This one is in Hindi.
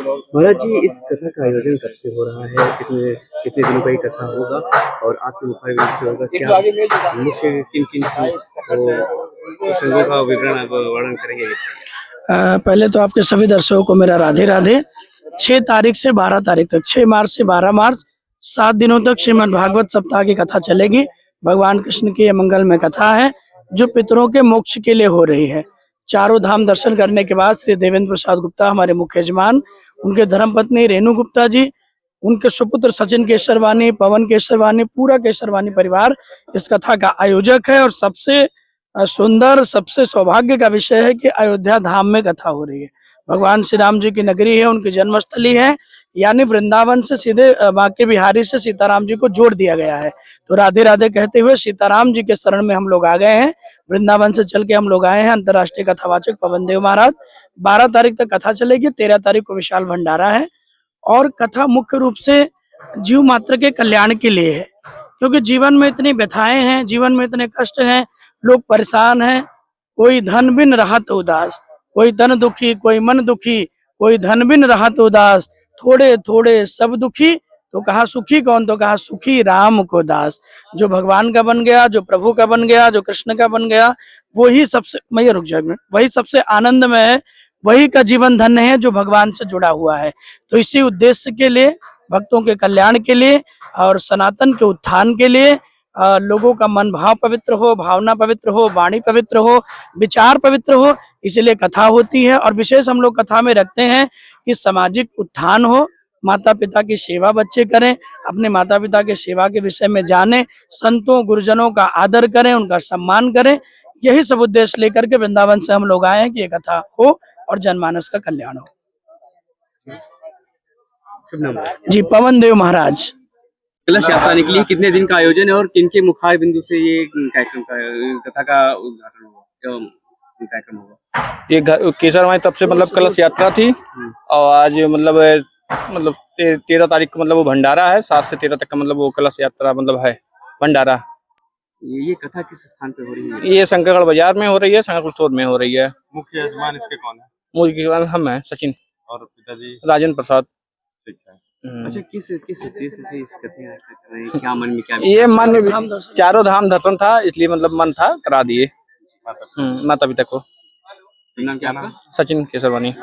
महाराज जी, इस कथा का आयोजन कब से हो रहा है? कितने कितने दिनों का ये कथा होगा और आपके मुखारबिंद से होगा? क्या मुख्य किन किन प्रसंगों का विवरण आप वर्णन करेंगे? पहले तो आपके सभी दर्शकों को मेरा राधे राधे। 6 तारीख से 12 तारीख तक, 6 मार्च से 12 मार्च 7 दिनों तक श्रीमद् भागवत सप्ताह की कथा चलेगी। भगवान कृष्ण की ये मंगलमय कथा है जो पितरों के मोक्ष के लिए हो रही है। चारों धाम दर्शन करने के बाद श्री देवेंद्र प्रसाद गुप्ता हमारे मुख्य यजमान, उनके धर्मपत्नी रेणु गुप्ता जी, उनके सुपुत्र सचिन केसरवानी, पवन केसरवानी, पूरा केसरवानी परिवार इस कथा का आयोजक है। और सबसे सुंदर, सबसे सौभाग्य का विषय है कि अयोध्या धाम में कथा हो रही है। भगवान श्री राम जी की नगरी है, उनकी जन्मस्थली है, यानी वृंदावन से सीधे बांके बिहारी से सीताराम जी को जोड़ दिया गया है। तो राधे राधे कहते हुए सीताराम जी के शरण में हम लोग आ गए हैं। वृंदावन से चल के हम लोग आए हैं। अंतर्राष्ट्रीय कथावाचक पवन देव महाराज। 12 तारीख तक कथा चलेगी, 13 तारीख को विशाल भंडारा है। और कथा मुख्य रूप से जीव मात्र के कल्याण के लिए है, क्योंकि जीवन में इतनी व्यथाएं हैं, जीवन में इतने कष्ट हैं, लोग परेशान हैं। कोई धन बिन रहत उदास, कोई तन दुखी, कोई मन दुखी, कोई धन बिन रहत उदास, थोड़े थोड़े सब दुखी, तो कहा सुखी कौन? तो कहा सुखी राम को दास। जो भगवान का बन गया, जो प्रभु का बन गया, जो कृष्ण का बन गया, वही सबसे, मैं रुक जाए, वही सबसे आनंदमय है, वही का जीवन धन्य है जो भगवान से जुड़ा हुआ है। तो इसी उद्देश्य के लिए, भक्तों के कल्याण के लिए और सनातन के उत्थान के लिए, लोगों का मन भाव पवित्र हो, भावना पवित्र हो, वाणी पवित्र हो, विचार पवित्र हो, इसलिए कथा होती है। और विशेष हम लोग कथा में रखते हैं कि सामाजिक उत्थान हो, माता पिता की सेवा बच्चे करें, अपने माता पिता के सेवा के विषय में जानें, संतों गुरुजनों का आदर करें, उनका सम्मान करें। यही सब उद्देश्य लेकर के वृंदावन से हम लोग आए हैं कि ये कथा हो और जनमानस का कल्याण हो। जी, पवन देव महाराज। कलश यात्रा निकली, कितने दिन का आयोजन है और किनके मुखार बिंदु से ये कार्यक्रम का कथा का उद्घाटन होगा, कार्यक्रम होगा? ये केसरवानी तब से मतलब कलश यात्रा थी और आज मतलब 13 तारीख को मतलब वो भंडारा है। 7 से 13 तक का मतलब वो कलश यात्रा मतलब है भंडारा। ये कथा किस स्थान पे हो रही है? ये शंकरगढ़ बाजार में हो रही है, शंकरपुर में हो रही है। मुख्य यजमान इसके कौन है? मुख्य यजमान हम है सचिन, और पिताजी राजेंद्र प्रसाद। ठीक है। अच्छा, किस उद्देश्य से इस कथा कर रहे हैं? क्या मन में, क्या ये मन में चारों धाम दर्शन था, इसलिए मतलब मन था करा दिए माता पिता को। नाम क्या? सचिन केसरवानी।